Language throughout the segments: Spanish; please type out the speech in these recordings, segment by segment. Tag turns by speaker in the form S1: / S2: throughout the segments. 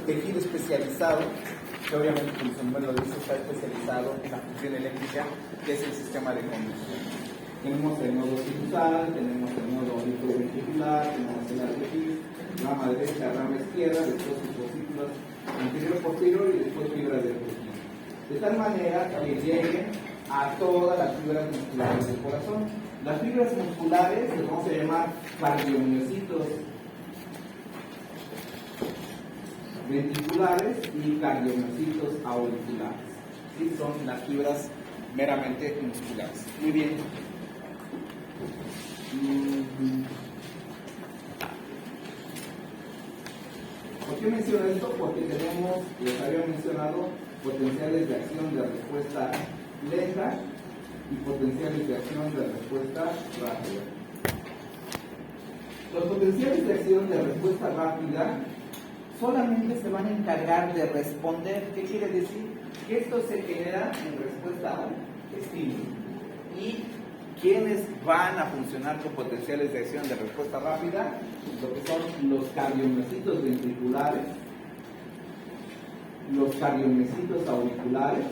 S1: tejido especializado, que obviamente, como su nombre lo dice, está especializado en la función eléctrica, que es el sistema de conducción. Tenemos el nodo sinusal, tenemos el nodo ventricular, tenemos el artequis, rama derecha, rama izquierda, después sus posículos anterior, posterior y después fibras del tejido. De tal manera que lleguen a todas las fibras musculares del corazón. Las fibras musculares las vamos a llamar cardiomiocitos ventriculares y cardiomiocitos auriculares. ¿Sí? Son las fibras meramente musculares. Muy bien. ¿Por qué menciono esto? Porque tenemos, les había mencionado, potenciales de acción de respuesta lenta y potenciales de acción de respuesta rápida. Los potenciales de acción de respuesta rápida solamente se van a encargar de responder. ¿Qué quiere decir? Que esto se genera en respuesta a un estímulo. ¿Y quiénes van a funcionar con potenciales de acción de respuesta rápida? Lo que son los cardiomiocitos ventriculares, los cardiomiocitos auriculares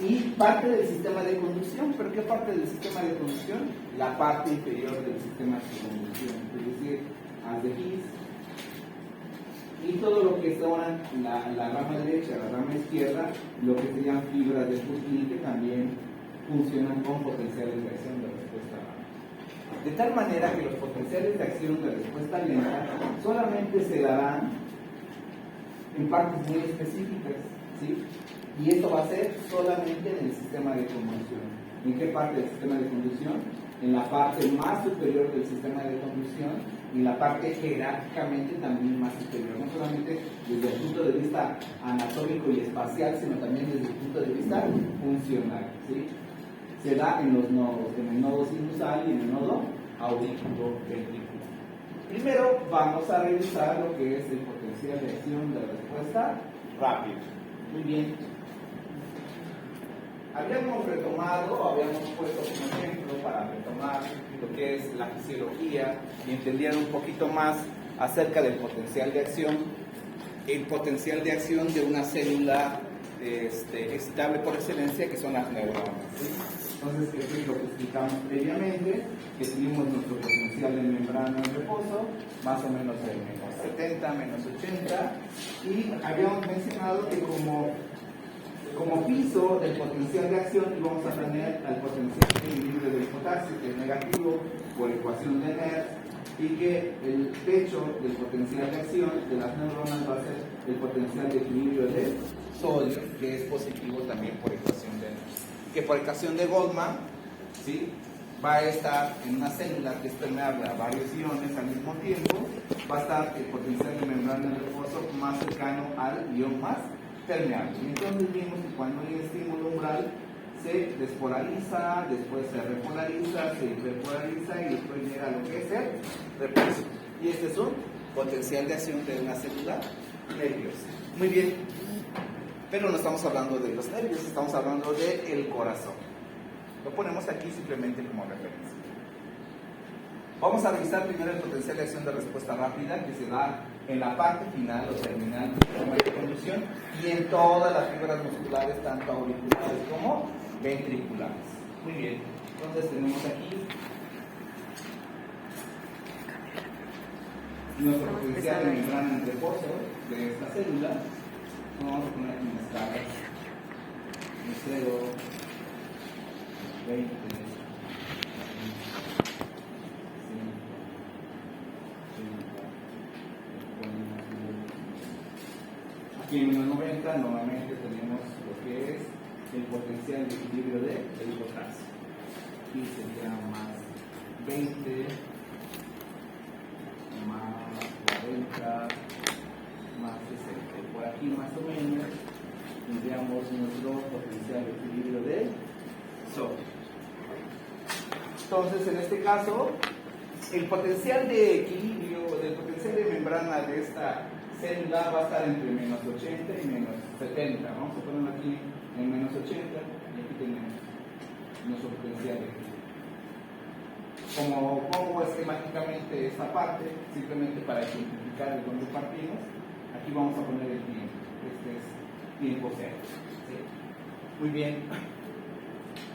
S1: y parte del sistema de conducción. ¿Pero qué parte del sistema de conducción? La parte inferior del sistema de conducción, es decir, haz de His, y todo lo que son la rama derecha, la rama izquierda, lo que se llaman fibras de Purkinje, que también funcionan con potenciales de acción de respuesta rápida. De tal manera que los potenciales de acción de respuesta lenta solamente se darán en partes muy específicas, ¿sí? Y esto va a ser solamente en el sistema de conducción. ¿En qué parte del sistema de conducción? En la parte más superior del sistema de conducción y la parte jerárquicamente también más superior, no solamente desde el punto de vista anatómico y espacial, sino también desde el punto de vista funcional, ¿sí? Se da en los nodos, en el nodo sinusal y en el nodo auriculoventricular. Primero vamos a revisar lo que es el potencial de acción de respuesta rápida. Muy bien. Habíamos retomado, habíamos puesto como ejemplo para retomar lo que es la fisiología y entender un poquito más acerca del potencial de acción, el potencial de acción de una célula excitable por excelencia, que son las neuronas, ¿sí? Entonces, ¿qué es lo que explicamos previamente? Que tuvimos nuestro potencial de membrana en reposo, más o menos de menos 70, menos 80, y habíamos mencionado que como piso del potencial de acción íbamos a tener al potencial de equilibrio del potasio, que es negativo por ecuación de Nernst, y que el techo del potencial de acción de las neuronas va a ser el potencial de equilibrio del sodio, que es positivo también por ecuación de Nernst. Que por ecuación de Goldman, ¿sí?, va a estar en una célula que es permeable a varios iones al mismo tiempo, va a estar el potencial de membrana en reposo más cercano al ion más permeable. Y entonces vimos que cuando hay estímulo umbral se despolariza, después se repolariza, se hiperpolariza y después llega a lo que es el reposo. Y este es un potencial de acción de una célula nerviosa. Muy bien, pero no estamos hablando de los nervios, estamos hablando del corazón. Lo ponemos aquí simplemente como referencia. Vamos a revisar primero el potencial de acción de respuesta rápida que se da en la parte final o terminal del sistema de conducción y en todas las fibras musculares, tanto auriculares como ventriculares. Muy bien, entonces tenemos aquí nuestro potencial de membrana en reposo de esta célula. Vamos a poner aquí unas escalas de 0, 20, aquí en menos 90 nuevamente tenemos lo que es el potencial de equilibrio del potasio. Aquí sería más 20, más 40, más 60. Por aquí más o menos tendríamos nuestro potencial de equilibrio del sodio. Entonces, en este caso, el potencial de equilibrio, el potencial de membrana de esta célula va a estar entre menos 80 y menos 70. Vamos a ponerlo aquí en menos 80 y aquí tenemos nuestro potencial de equilibrio. Como pongo esquemáticamente esta parte, simplemente para ejemplificar de dónde partimos, Aquí vamos a poner el tiempo. Este es tiempo cero. ¿Sí? Muy bien.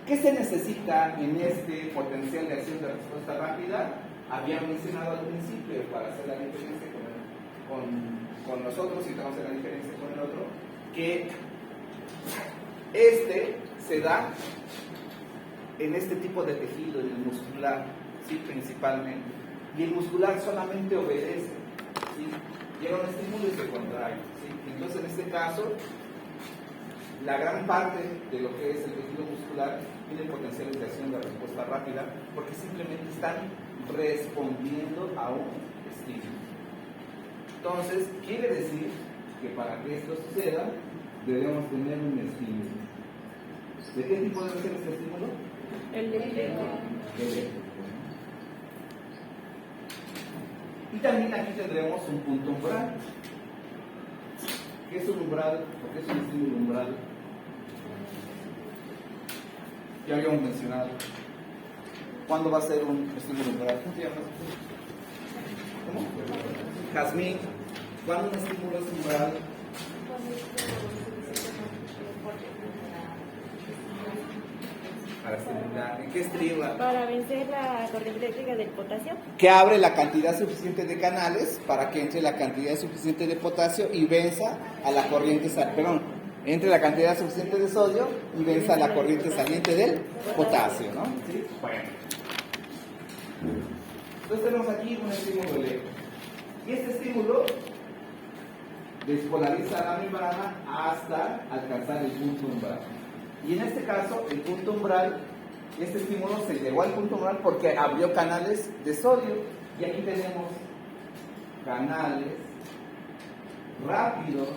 S1: ¿Qué se necesita en este potencial de acción de respuesta rápida? Había mencionado al principio, para hacer la diferencia con nosotros, y vamos a hacer la diferencia con el otro, que este se da en este tipo de tejido, en el muscular, ¿sí? Principalmente. Y el muscular solamente obedece, ¿sí? Llega un estímulo y se contrae, ¿sí? Entonces, en este caso, la gran parte de lo que es el tejido muscular tiene potenciales de acción de respuesta rápida, porque simplemente están respondiendo a un estímulo. Entonces, quiere decir que para que esto suceda, debemos tener un estímulo. ¿De qué tipo debe ser este estímulo?
S2: Eléctrico.
S1: Y también aquí tendremos un punto umbral. ¿Qué es un umbral? ¿Por qué es un estímulo umbral? Ya habíamos mencionado. ¿Cuándo va a ser un estímulo umbral? ¿Cómo te llamas? ¿Cómo? Jazmín. ¿Cuándo un estímulo es umbral? Para estimular. ¿En qué estriba?
S2: Para vencer la corriente eléctrica del potasio.
S1: Que abre la cantidad suficiente de canales para que entre la cantidad suficiente de potasio y venza a la corriente, entre la cantidad suficiente de sodio y venza a la corriente saliente del potasio, ¿no? ¿Sí? Bueno. Entonces tenemos aquí un estímulo eléctrico. Y este estímulo despolariza la membrana hasta alcanzar el punto umbral. Y en este caso, el punto umbral, este estímulo se llegó al punto umbral porque abrió canales de sodio. Y aquí tenemos canales rápidos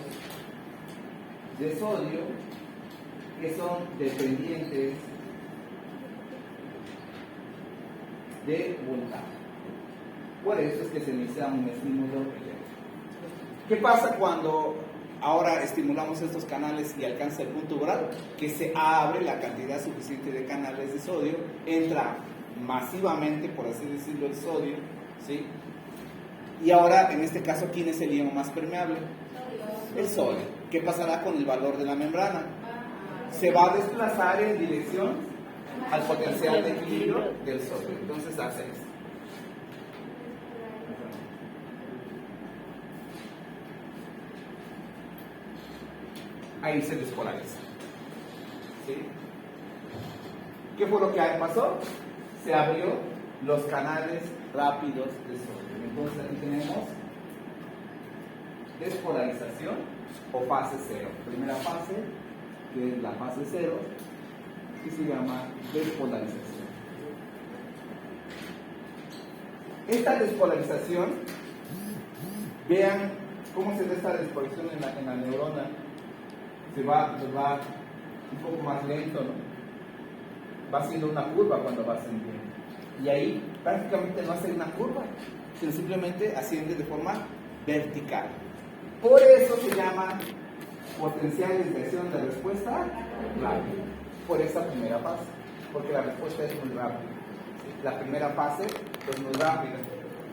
S1: de sodio que son dependientes de voltaje. Por eso es que se inicia un estímulo eléctrico. ¿Qué pasa cuando ahora estimulamos estos canales y alcanza el punto umbral? Que se abre la cantidad suficiente de canales de sodio, entra masivamente, por así decirlo, el sodio, ¿sí? Y ahora, en este caso, ¿quién es el ion más permeable? El sodio. ¿Qué pasará con el valor de la membrana? Se va a desplazar en dirección al potencial de equilibrio del sodio. Entonces hace esto. Ahí se despolariza. ¿Sí? ¿Qué fue lo que pasó? Se abrió los canales rápidos de sodio. Entonces aquí tenemos despolarización o fase cero. Primera fase, que es la fase cero, que se llama despolarización. Esta despolarización, vean cómo se da esta despolarización en la neurona. Se va un poco más lento, ¿no? Va haciendo una curva cuando va ascendiendo. Y ahí prácticamente no hace una curva, sino simplemente asciende de forma vertical. Por eso se llama potenciales de acción de respuesta rápida. Por esa primera fase, porque la respuesta es muy rápida. La primera fase es muy rápida.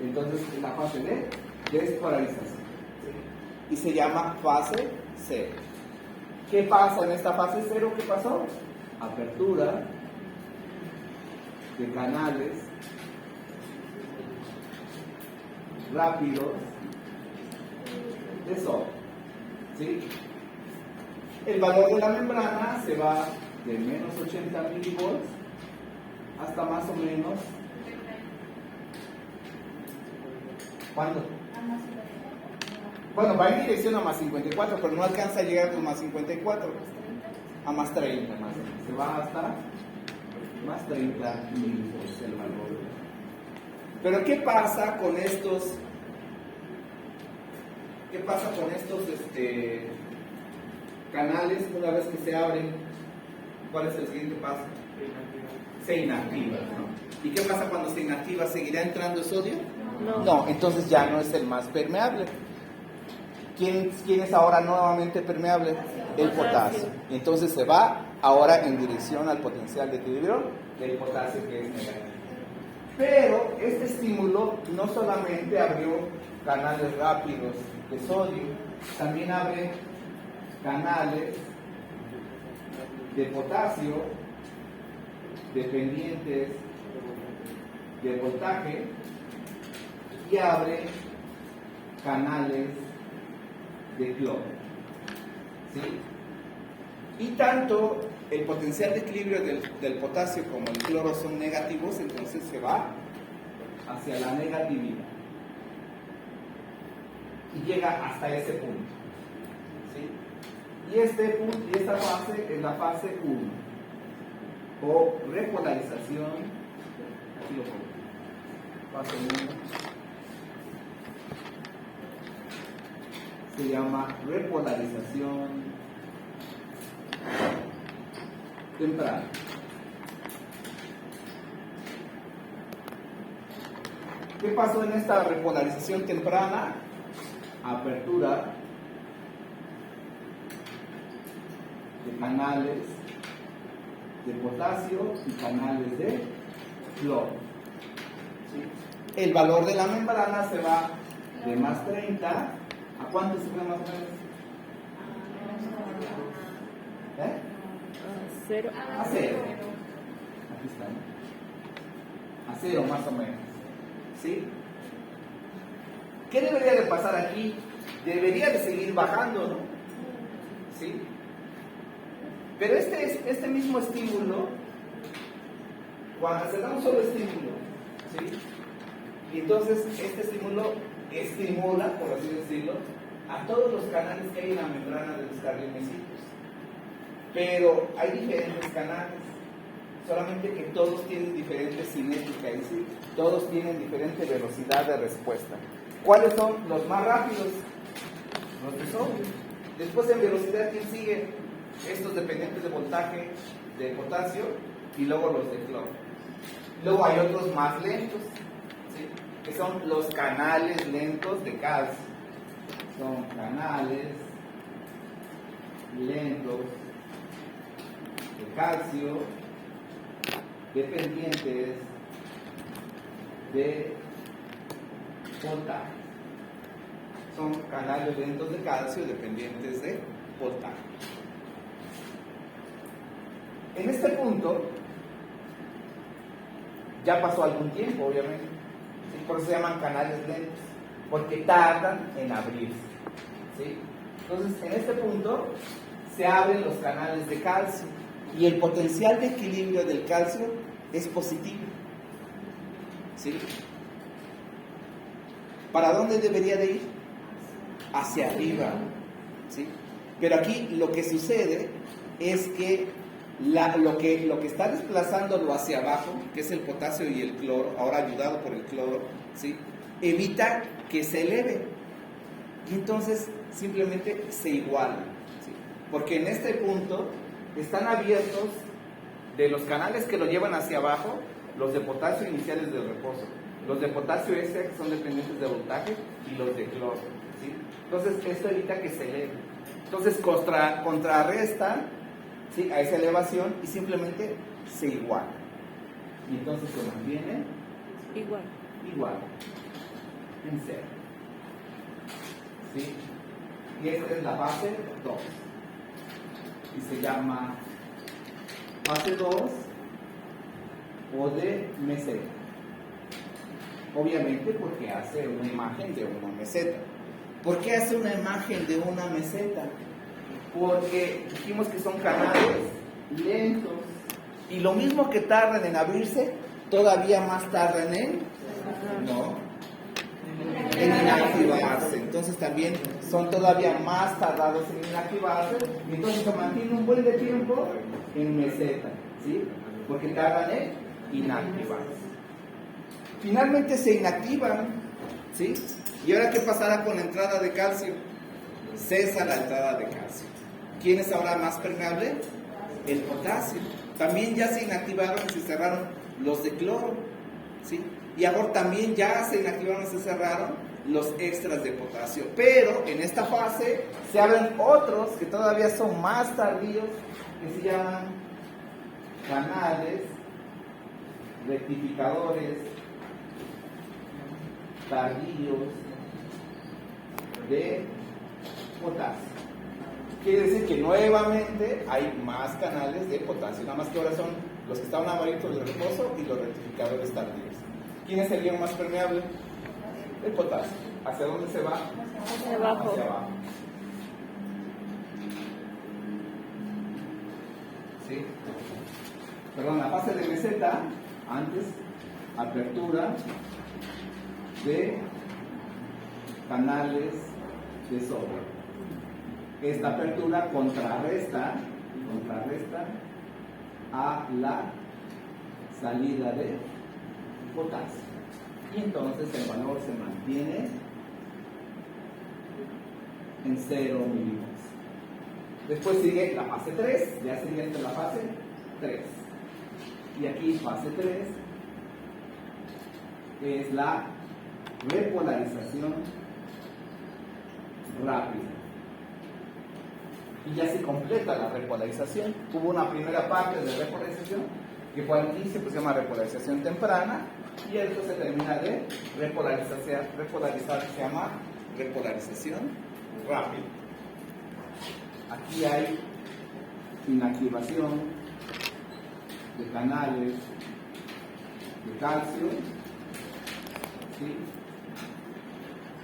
S1: Entonces es la fase de despolarización. Y se llama fase cero. ¿Qué pasa en esta fase cero? ¿Qué pasó? Apertura de canales rápidos de sodio. ¿Sí? El valor de la membrana se va de menos 80 milivolts hasta más o menos. ¿Cuándo? Bueno, va en dirección a más 54, pero no alcanza a llegar a más 54, a más 30 más o menos. Se va hasta más 30 milivolts el valor. Pero ¿qué pasa con estos? ¿Qué pasa con estos canales una vez que se abren? ¿Cuál es el siguiente paso? Se inactiva, ¿no? ¿Y qué pasa cuando se inactiva? ¿Seguirá entrando sodio? No, entonces ya no es el más permeable. ¿Quién es ahora nuevamente permeable? El potasio. Entonces se va ahora en dirección al potencial de equilibrio del potasio, que es negativo. Pero este estímulo no solamente abrió canales rápidos de sodio, también abre canales de potasio dependientes de voltaje y abre canales de cloro. ¿Sí? Y tanto el potencial de equilibrio del potasio como el cloro son negativos, entonces se va hacia la negatividad y llega hasta ese punto. ¿Sí? Y esta fase es la fase 1 o repolarización. Aquí lo pongo. Fase 1 se llama repolarización temprana. ¿Qué pasó en esta repolarización temprana? Apertura de canales de potasio y canales de cloro. ¿Sí? El valor de la membrana se va de más 30 a ¿cuánto se fue más o menos?
S2: Cero.
S1: A 0. Aquí está, ¿no? A 0 más o menos. ¿Sí? ¿Qué debería de pasar aquí? Debería de seguir bajando, ¿no? ¿Sí? Pero este mismo estímulo, cuando se da un solo estímulo, ¿sí? Y entonces este estímulo estimula, por así decirlo, a todos los canales que hay en la membrana de los cardiomiocitos. Pero hay diferentes canales, solamente que todos tienen diferente cinética, es decir, todos tienen diferente velocidad de respuesta. ¿Cuáles son los más rápidos? Los de sodio. Después en velocidad, ¿quién sigue? Estos dependientes de voltaje de potasio y luego los de cloro. Luego hay otros más lentos, ¿sí? Que son los canales lentos de calcio. Son canales lentos de calcio dependientes de voltaje. Son canales lentos de calcio dependientes de voltaje. En este punto ya pasó algún tiempo, obviamente. ¿Sí? Por eso se llaman canales lentos, porque tardan en abrirse. ¿Sí? Entonces, en este punto se abren los canales de calcio y el potencial de equilibrio del calcio es positivo. ¿Sí? ¿Para dónde debería de ir? Hacia arriba. ¿Sí? Pero aquí lo que sucede es que lo que está desplazándolo hacia abajo, que es el potasio y el cloro, ahora ayudado por el cloro, ¿sí? Evita que se eleve. Y entonces simplemente se igualan. ¿Sí? Porque en este punto están abiertos de los canales que lo llevan hacia abajo, los de potasio iniciales del reposo, los de potasio extra que son dependientes de voltaje y los de cloro. ¿Sí? Entonces esto evita que se eleve. Entonces contrarresta, ¿sí?, a esa elevación y simplemente se iguala. Y entonces se mantiene igual en cero. ¿Sí? Y esta es la fase 2. Y se llama fase 2 o de meseta. Obviamente porque hace una imagen de una meseta. ¿Por qué hace una imagen de una meseta? Porque dijimos que son canales lentos y lo mismo que tardan en abrirse, todavía más tardan en inactivarse. Entonces también son todavía más tardados en inactivarse y entonces se mantiene un buen de tiempo en meseta, ¿sí? Porque tardan en inactivarse. Finalmente se inactivan, ¿sí? ¿Y ahora qué pasará con la entrada de calcio? Cesa la entrada de calcio. ¿Quién es ahora más permeable? El potasio. También ya se inactivaron y se cerraron los de cloro, ¿sí? Y ahora también ya se inactivaron y se cerraron los extras de potasio. Pero en esta fase se abren otros que todavía son más tardíos, que se llaman canales rectificadores tardíos de potasio. Quiere decir que nuevamente hay más canales de potasio, nada más que ahora son los que estaban amarillos de reposo y los rectificadores tardíos. ¿Quién es el ion más permeable? El potasio. ¿Hacia dónde se va?
S2: Hacia abajo.
S1: Hacia abajo. ¿Sí? Perdón, la fase de meseta, antes, apertura de canales de sodio. Esta apertura contrarresta a la salida de potasio. Y entonces el valor se mantiene en 0 milivolts. Después sigue la fase 3, ya sería esta la fase 3. Y aquí fase 3 es la repolarización rápida. Y ya se completa la repolarización. Hubo una primera parte de repolarización que fue al inicio, pues se llama repolarización temprana, y esto se termina de repolarizar, se llama repolarización rápida. Aquí hay inactivación de canales de calcio, ¿sí?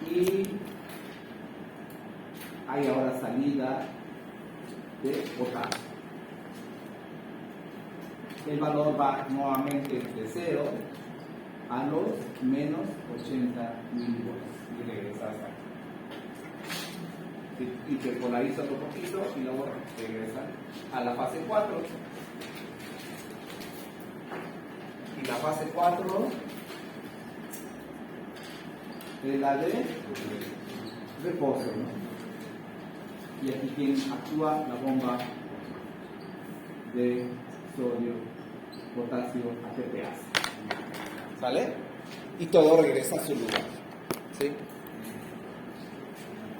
S1: Y hay ahora salida de potasio. El valor va nuevamente de 0 a los menos 80 milivolts y regresa hasta aquí. Y se polariza otro poquito y luego regresa a la fase 4. Y la fase 4 es la de reposo, ¿no? Y aquí quien actúa la bomba de sodio, potasio, ATPase. ¿Sale? Y todo regresa a su lugar. ¿Sí?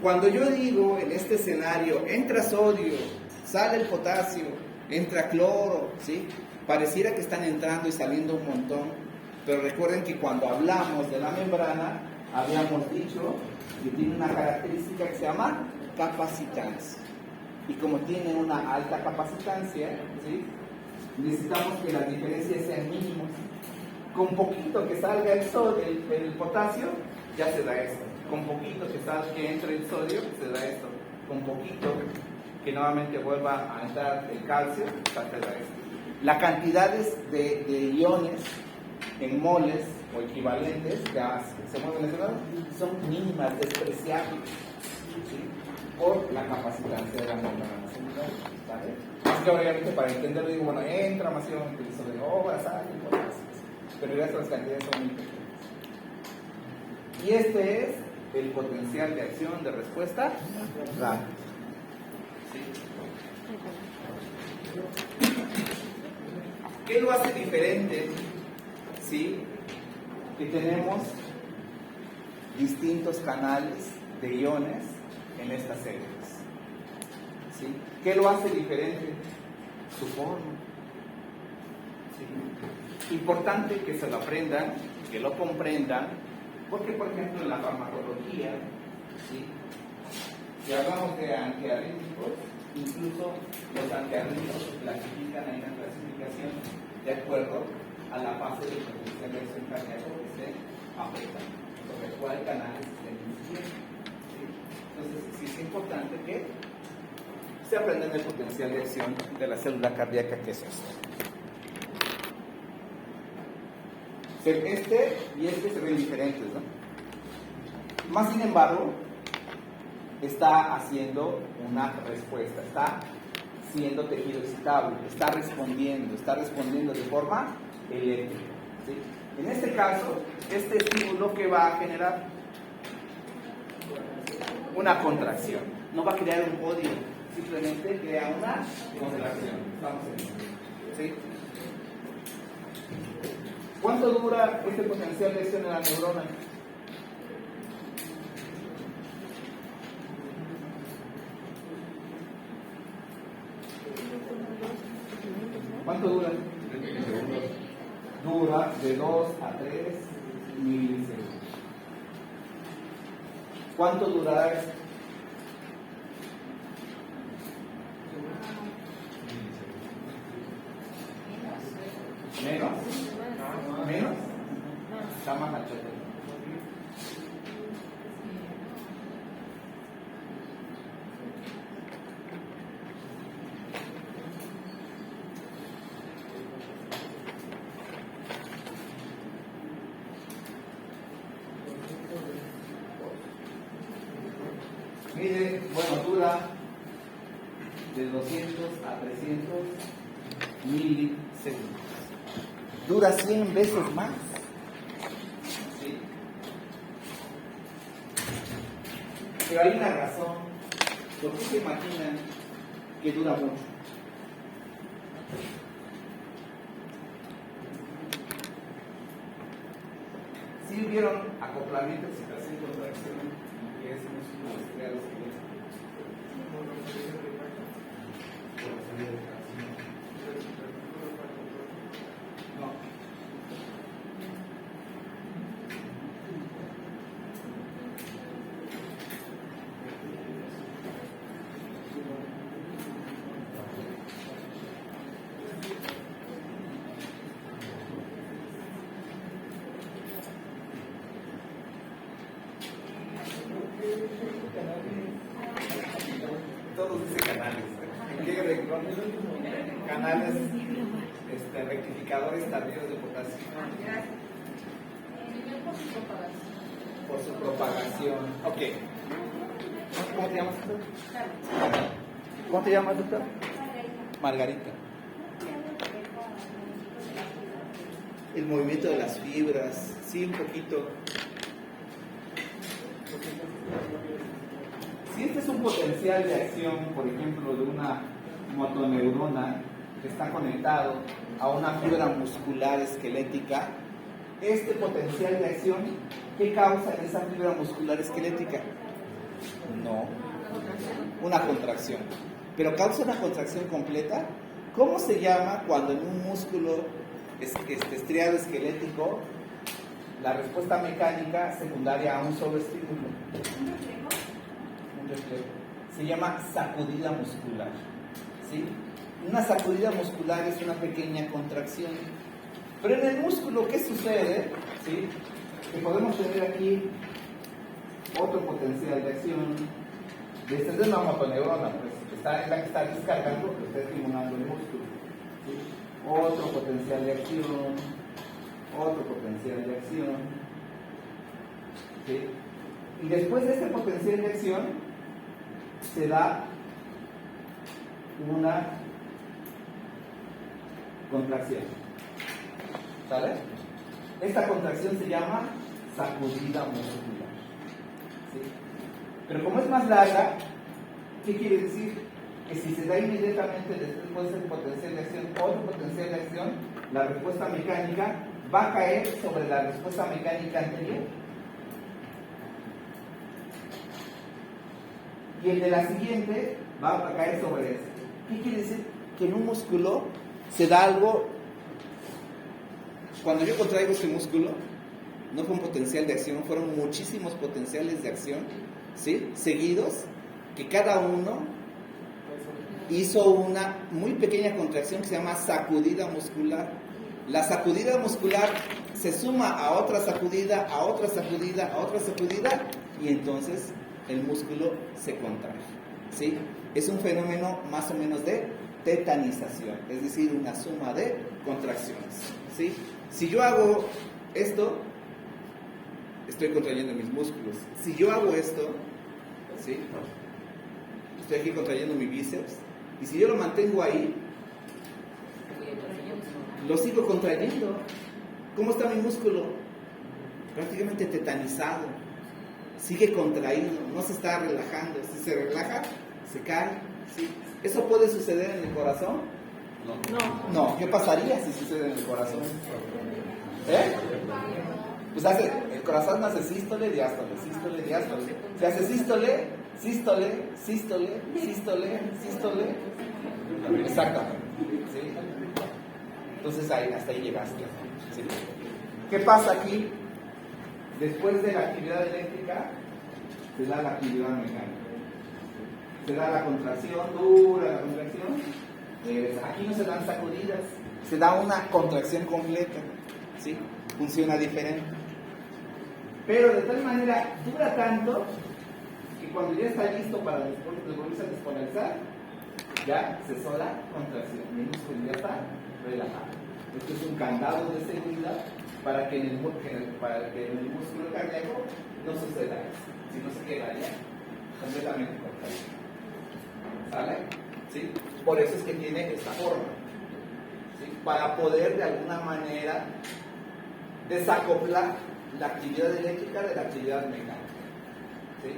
S1: Cuando yo digo en este escenario, entra sodio, sale el potasio, entra cloro, ¿sí? Pareciera que están entrando y saliendo un montón, pero recuerden que cuando hablamos de la membrana, habíamos dicho que tiene una característica que se llama capacitancia. Y como tiene una alta capacitancia, ¿sí? Necesitamos que las diferencias sean mínimas. Con poquito que salga el sodio, el potasio, ya se da esto. Con poquito que entre el sodio, se da esto. Con poquito que nuevamente vuelva a entrar el calcio, se da esto. Las cantidades de iones en moles o equivalentes que se mueven en ese lado son mínimas, despreciables, ¿sí? Por la capacitancia de la membrana celular, ¿vale? Así que obviamente para entenderlo digo, bueno, entra masivamente el sodio, sale el potasio, pero ya las cantidades son muy pequeñas. Y este es el potencial de acción de respuesta rápida. ¿Qué lo hace diferente? ¿Sí? Que tenemos distintos canales de iones en estas células. ¿Sí? ¿Qué lo hace diferente? Su forma. ¿Sí? Importante que se lo aprendan, que lo comprendan, porque por ejemplo en la farmacología, ¿sí? Si hablamos de antiarrítmicos, incluso los antiarrítmicos se clasifican en una clasificación de acuerdo a la fase de potencial de acción cardíaco que se afecta, sobre cuál canal se está incidiendo. ¿Sí? Entonces, sí es importante que se aprenda el potencial de acción de la célula cardíaca, que es esto. Este y este se ven diferentes, ¿no? Más sin embargo, está haciendo una respuesta, está siendo tejido excitable, está respondiendo de forma eléctrica, ¿sí? En este caso, este estímulo que va a generar una contracción, no va a crear un podio, simplemente crea una contracción. Vamos a ver, ¿sí? ¿Cuánto dura este potencial de acción en la neurona? ¿Cuánto dura? Dura de 2 a 3 milisegundos. ¿Cuánto durará esto? ¿Menos? ¿Menos? Está más machote. Mire, bueno, dura de 200 a 300 milisegundos. Dura 100 veces más. ¿Sí? Pero hay una razón por qué se imaginan que dura mucho. Si vieron acoplamiento, excitación, contracción, que es músculo estriado esquelético. No. Todos dicen canales. Canales rectificadores tardíos de potasio. Por su propagación. Ok. ¿Cómo te llamas, doctor? ¿Cómo te llamas, doctor? Margarita. El movimiento de las fibras. Sí, un poquito. Si este es un potencial de acción, por ejemplo, de una motoneurona que está conectado a una fibra muscular esquelética, este potencial de acción, ¿qué causa en esa fibra muscular esquelética? No, una contracción. ¿Pero causa una contracción completa? ¿Cómo se llama cuando en un músculo estriado esquelético la respuesta mecánica secundaria a un solo estímulo? Se llama sacudida muscular. ¿Sí? Una sacudida muscular es una pequeña contracción. Pero en el músculo, ¿qué sucede? ¿Sí? Que podemos tener aquí otro potencial de acción. Esta es de una motoneurona, pues, es la que está descargando, que está estimulando el músculo. ¿Sí? Otro potencial de acción, otro potencial de acción. ¿Sí? Y después de este potencial de acción, se da una contracción. ¿Sale? Esta contracción se llama sacudida muscular. ¿Sí? Pero como es más larga, ¿qué quiere decir? Que si se da inmediatamente después del potencial de acción, otro potencial de acción, la respuesta mecánica va a caer sobre la respuesta mecánica anterior. Y el de la siguiente va a caer sobre este. ¿Qué quiere decir? Que en un músculo se da algo. Cuando yo contraigo este músculo, no fue un potencial de acción, fueron muchísimos potenciales de acción, ¿sí? Seguidos, que cada uno hizo una muy pequeña contracción que se llama sacudida muscular. La sacudida muscular se suma a otra sacudida, a otra sacudida, a otra sacudida, y entonces el músculo se contrae, ¿sí? Es un fenómeno más o menos de tetanización, es decir, una suma de contracciones, ¿sí? Si yo hago esto, estoy contrayendo mis músculos. Si yo hago esto, ¿sí? Estoy aquí contrayendo mi bíceps, y si yo lo mantengo ahí, lo sigo contrayendo. ¿Cómo está mi músculo? Prácticamente tetanizado. Sigue contraído, no se está relajando. Si se relaja, se cae. ¿Sí? ¿Eso puede suceder en el corazón? No. ¿Qué pasaría si sucede en el corazón? Pues el corazón hace sístole, diástole, sístole, diástole. Se hace sístole, sístole, sístole, sístole, sístole. Exactamente. ¿Sí? Entonces hasta ahí llegaste. ¿Sí? ¿Qué pasa aquí? Después de la actividad eléctrica, se da la actividad mecánica. Se da la contracción, dura la contracción. Aquí no se dan sacudidas, se da una contracción completa, ¿sí? Funciona diferente. Pero de tal manera dura tanto que cuando ya está listo para volverse a despolarizar, ya cesó la contracción, el músculo ya está relajado. Esto es un candado de seguridad para que en el músculo cardíaco no suceda eso, si no se queda ya completamente contraído. ¿Sale? ¿Sí? Por eso es que tiene esta forma, ¿sí? Para poder de alguna manera desacoplar la actividad eléctrica de la actividad mecánica, ¿sí?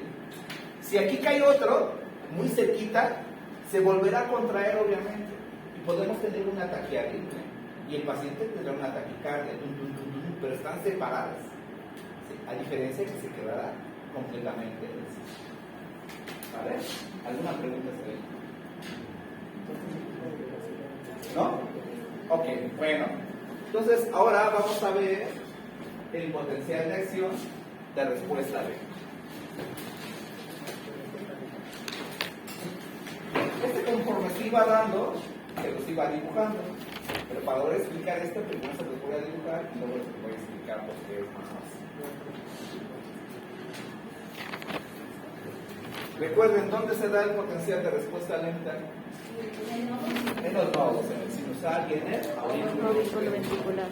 S1: Si aquí cae otro muy cerquita, se volverá a contraer obviamente y podemos tener una taquiarritmia y el paciente tendrá una taquicardia, pero están separadas, ¿sí? A diferencia que se quedará completamente en el sitio. ¿Vale? ¿Alguna pregunta sobre ello? ¿No? Ok, bueno. Entonces, ahora vamos a ver el potencial de acción de respuesta B. Conforme se iba dando, se los iba dibujando. Pero para ahora explicar esto, primero se los voy a dibujar y luego les voy a explicar por qué es más fácil. Recuerden, ¿dónde se da el potencial de respuesta lenta? En los nodos, en el sinusal y en el
S2: aurículo ventricular.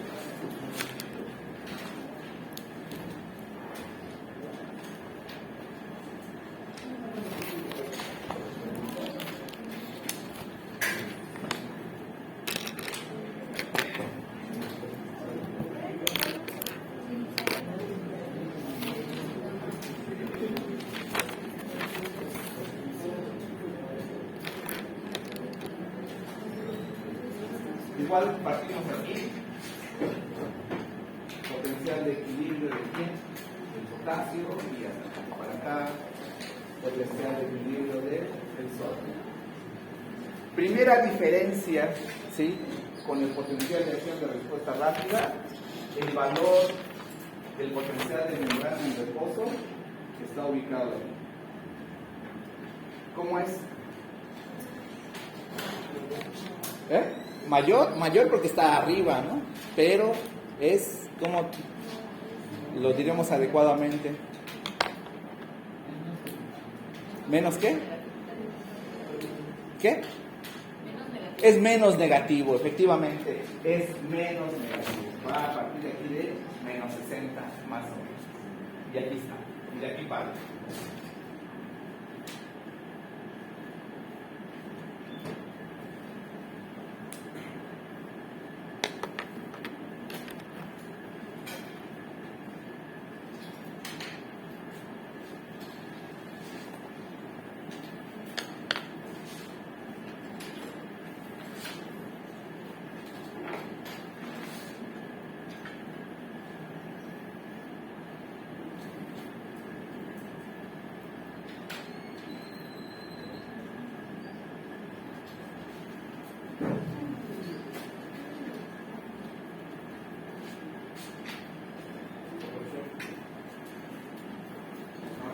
S1: Igual partimos aquí, potencial de equilibrio de quién, del potasio y hasta para acá, potencial de equilibrio del sodio. Primera diferencia, ¿sí? Con el potencial de acción de respuesta rápida, el valor del potencial de membrana en reposo que está ubicado aquí. ¿Cómo es? Mayor porque está arriba, ¿no? Pero es, ¿cómo lo diremos adecuadamente? ¿Menos qué? ¿Qué? Es menos negativo, efectivamente, es menos negativo. Va a partir de aquí de menos 60, más o menos. Y aquí está, y de aquí para.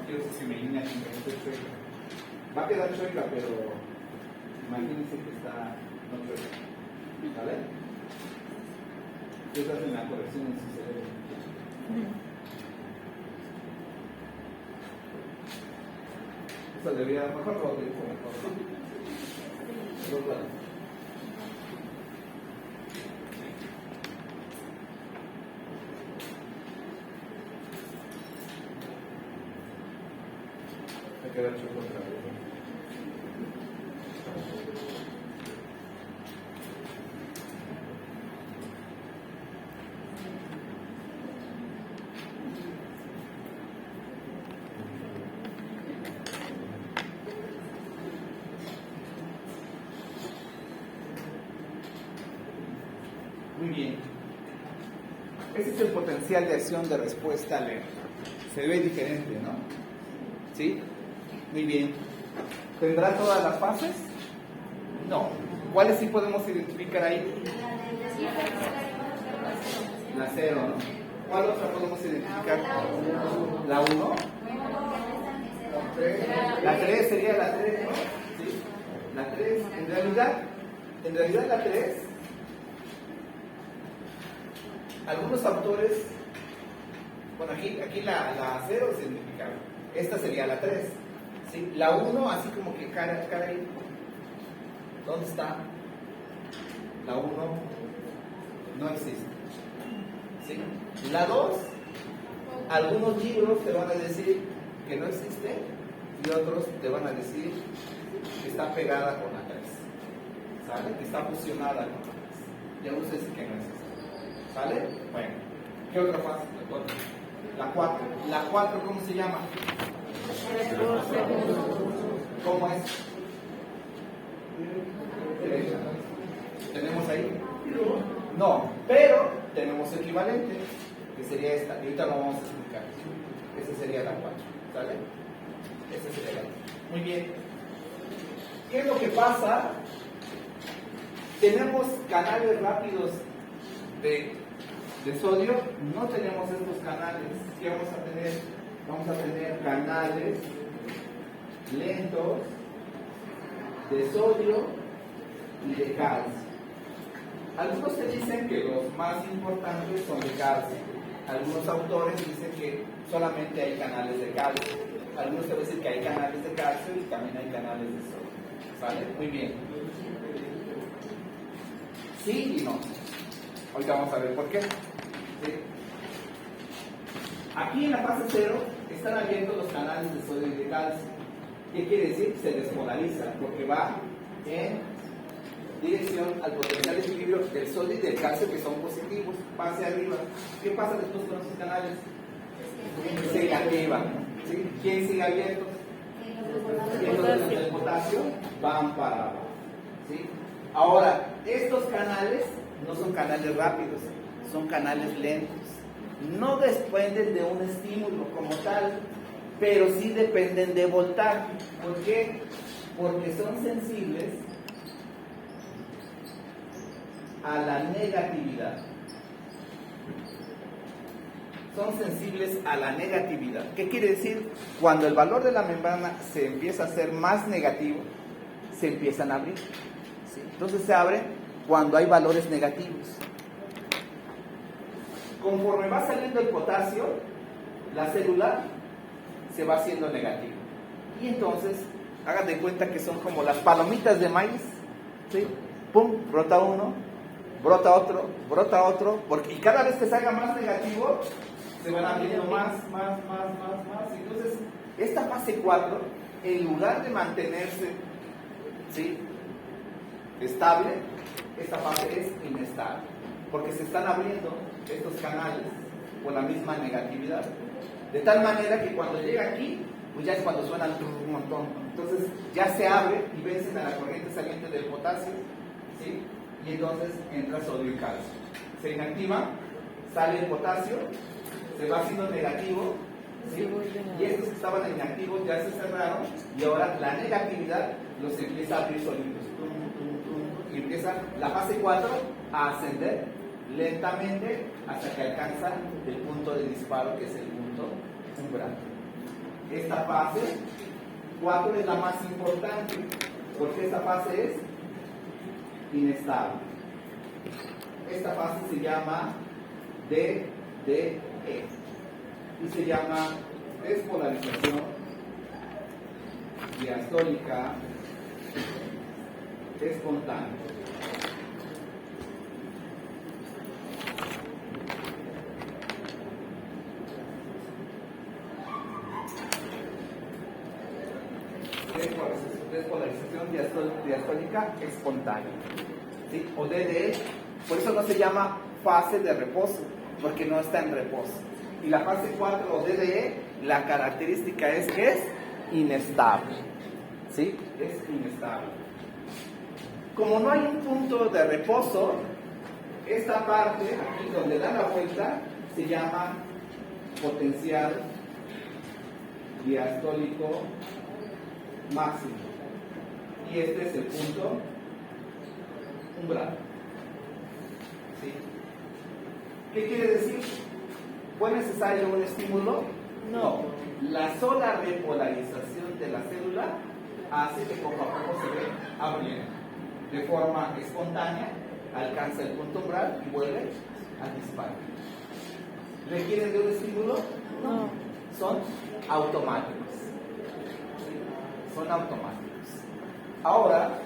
S1: Quiero que se me línea aquí, que esté chueca. Va a quedar chueca, pero imagínense que está no chueca. ¿Vale? Ustedes hacen la corrección en su cerebro. Eso debería, mejor lo dibujo mejor, ¿no? Dos lados. Me queda chueco otra vez. Muy bien. Ese es el potencial de acción de respuesta lenta. Se ve diferente, ¿no? ¿Sí? Muy bien. ¿Tendrá todas las fases? No. ¿Cuáles sí podemos identificar ahí? La 0, ¿no? ¿Cuál otra podemos identificar? La 1. La 3 sería la 3, ¿no? ¿Sí? La 3. En realidad la 3, algunos autores, bueno, aquí la 0 es significado. Esta sería la 3. ¿Sí? La 1, así como que cara ahí. ¿Dónde está? La 1 no existe. ¿Sí? La 2, algunos libros te van a decir que no existe y otros te van a decir que está pegada con la 3. ¿Sale? Que está fusionada con la 3. Ya ustedes dicen que no existe. ¿Sale? Bueno. ¿Qué otra fase? La 4. La 4, ¿cómo se llama? ¿Cómo es? ¿Tenemos ahí? No, pero tenemos equivalente, que sería esta, y ahorita lo vamos a explicar. Esa sería la 4, ¿sale? Esa sería la 4. Muy bien. ¿Qué es lo que pasa? Tenemos canales rápidos de sodio, no tenemos estos canales. ¿Qué vamos a tener? Vamos a tener canales lentos de sodio y de calcio. Algunos te dicen que los más importantes son de calcio. Algunos autores dicen que solamente hay canales de calcio. Algunos te dicen que hay canales de calcio y también hay canales de sodio. ¿Vale? Muy bien. Sí y no. Ahorita vamos a ver por qué. ¿Sí? Aquí en la fase 0 están abiertos los canales de sodio y de calcio. ¿Qué quiere decir? Se despolariza porque va en dirección al potencial de equilibrio del sodio y del calcio, que son positivos, va hacia arriba. ¿Qué pasa después con esos canales? Se activan. ¿Sí? ¿Quién sigue abierto? Los del potasio van para abajo. ¿Sí? Ahora, estos canales no son canales rápidos, son canales lentos. No dependen de un estímulo como tal, pero sí dependen de voltaje. ¿Por qué? Porque son sensibles a la negatividad. Son sensibles a la negatividad. ¿Qué quiere decir? Cuando el valor de la membrana se empieza a hacer más negativo, se empiezan a abrir. ¿Sí? Entonces se abre cuando hay valores negativos. Conforme va saliendo el potasio, la célula se va haciendo negativa. Y entonces, hagan de cuenta que son como las palomitas de maíz. ¿Sí? Pum, brota uno, brota otro, porque, y cada vez que se haga más negativo, se van abriendo más. Entonces, esta fase 4, en lugar de mantenerse, ¿sí?, estable, esta fase es inestable, porque se están abriendo estos canales por la misma negatividad, de tal manera que cuando llega aquí, pues ya es cuando suenan un montón. Entonces ya se abre y vencen a la corriente saliente del potasio, ¿sí? Y entonces entra sodio y calcio. Se inactiva, sale el potasio, se va haciendo negativo, ¿sí? Y estos que estaban inactivos ya se cerraron y ahora la negatividad los empieza a abrir solitos. Y empieza la fase 4 a ascender lentamente hasta que alcanza el punto de disparo, que es el punto umbral. Esta fase 4 es la más importante porque esta fase es inestable. Esta fase se llama DDE y se llama despolarización diastólica espontánea. Despolarización diastólica espontánea, ¿sí? O DDE. Por eso no se llama fase de reposo, porque no está en reposo. Y la fase 4 o DDE, la característica es que es inestable, ¿sí? Es inestable. Como no hay un punto de reposo, esta parte aquí donde da la vuelta se llama potencial diastólico máximo. Y este es el punto umbral. ¿Sí? ¿Qué quiere decir? ¿Fue necesario un estímulo? No. La sola repolarización de la célula hace que poco a poco se ve abriendo. De forma espontánea, alcanza el punto umbral y vuelve al disparo. ¿Requieren de un estímulo?
S2: No.
S1: Son automáticos. Son automáticos. Ahora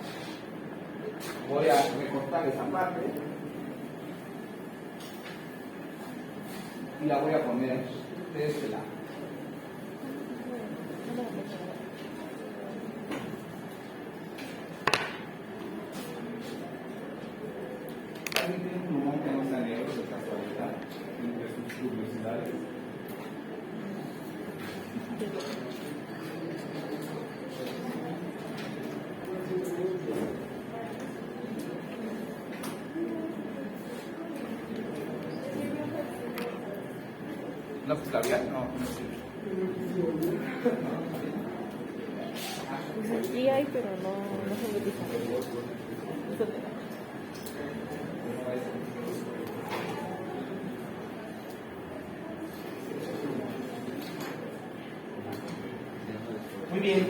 S1: voy a recortar esa parte y la voy a poner de este lado. ¿Alguien tiene un plumón que no sea negro de casualidad entre sus curiosidades? ¿No pues labial? No, no sirve.
S2: Pues aquí hay, pero no se utiliza. Eso te da.
S1: Muy bien.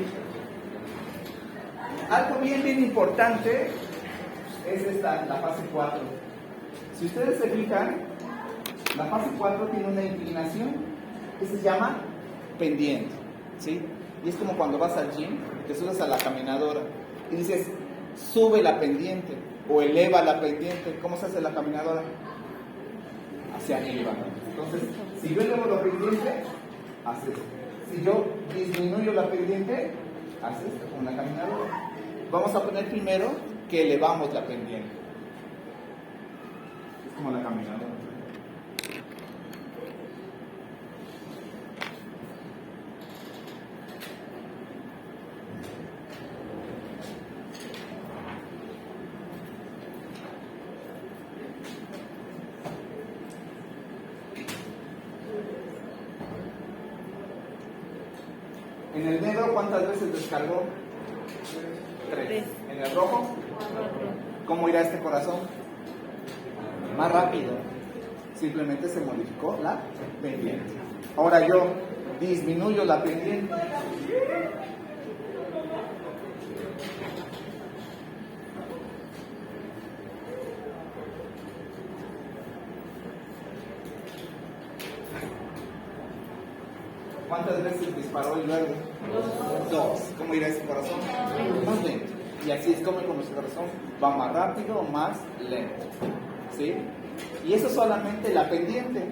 S1: Algo bien importante es esta, la fase 4. Si ustedes se fijan, la fase 4 tiene una inclinación que se llama pendiente, ¿sí? Y es como cuando vas al gym, te subes a la caminadora y dices, sube la pendiente o eleva la pendiente. ¿Cómo se hace la caminadora? Hacia arriba. Entonces, si yo elevo la pendiente, haces esto. Si yo disminuyo la pendiente, haces esto con la caminadora. Vamos a poner primero que elevamos la pendiente. Es como la caminadora. En el negro, ¿cuántas veces descargó? 3. En el rojo, ¿cómo irá este corazón? Más rápido. Simplemente se modificó la pendiente. Ahora yo disminuyo la pendiente. ¿Cuántas veces disparó el verde? 2. ¿Cómo irá ese corazón? Más lento. Y así es como nuestro corazón va más rápido o más lento. ¿Sí? Y eso es solamente la pendiente.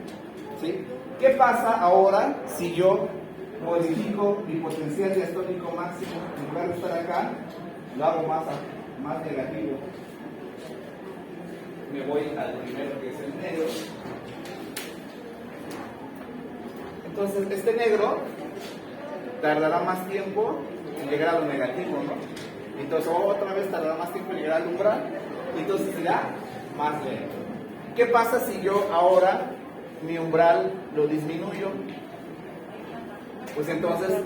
S1: ¿Sí? ¿Qué pasa ahora si yo modifico mi potencial diastólico máximo? En lugar de estar acá, lo hago más negativo. Me voy al primero, que es el negro. Entonces, este negro tardará más tiempo en llegar a lo negativo, ¿no? Entonces, otra vez tardará más tiempo en llegar al umbral, y entonces será más lento. ¿Qué pasa si yo ahora mi umbral lo disminuyo? Pues entonces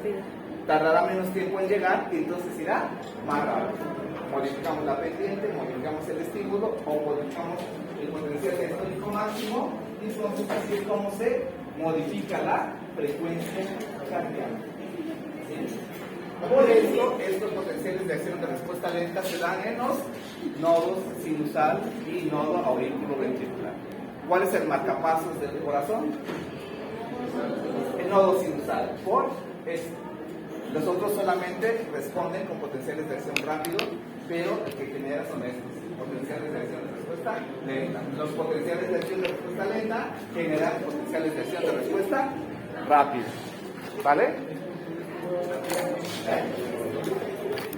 S1: tardará menos tiempo en llegar y entonces irá más rápido. Modificamos la pendiente, modificamos el estímulo o modificamos el potencial diastólico máximo, y entonces así es como se modifica la frecuencia cardíaca. ¿Sí? Por eso, estos potenciales de acción de respuesta lenta se dan en los nodos sinusal y nodo auriculoventricular. ¿Cuál es el marcapasos del corazón? El nodo sinusal. Por esto. Los otros solamente responden con potenciales de acción rápido, pero el que genera son estos potenciales de acción de respuesta lenta. Los potenciales de acción de respuesta lenta generan potenciales de acción de respuesta rápida. ¿Vale?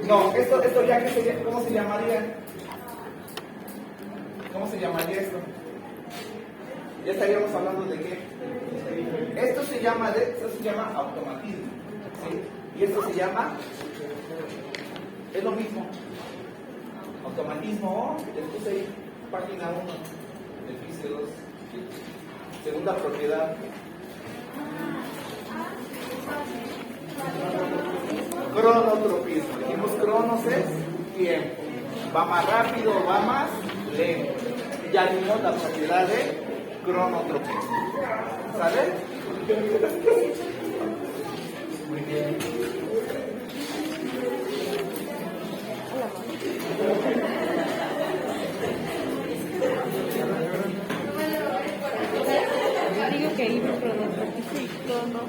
S1: No, esto ya que sería, ¿cómo se llamaría? ¿Cómo se llamaría esto? Ya estaríamos hablando de qué. Esto se llama automatismo, ¿sí? Y esto se llama, es lo mismo, automatismo. Les puse ahí página 1 del FISE 2, segunda propiedad. Cronotropismo. Dijimos cronos es tiempo. Va más rápido, va más lento. Ya vimos la propiedad de cronotropismo. ¿Sale? Muy bien.
S2: registro del requisito, ¿no?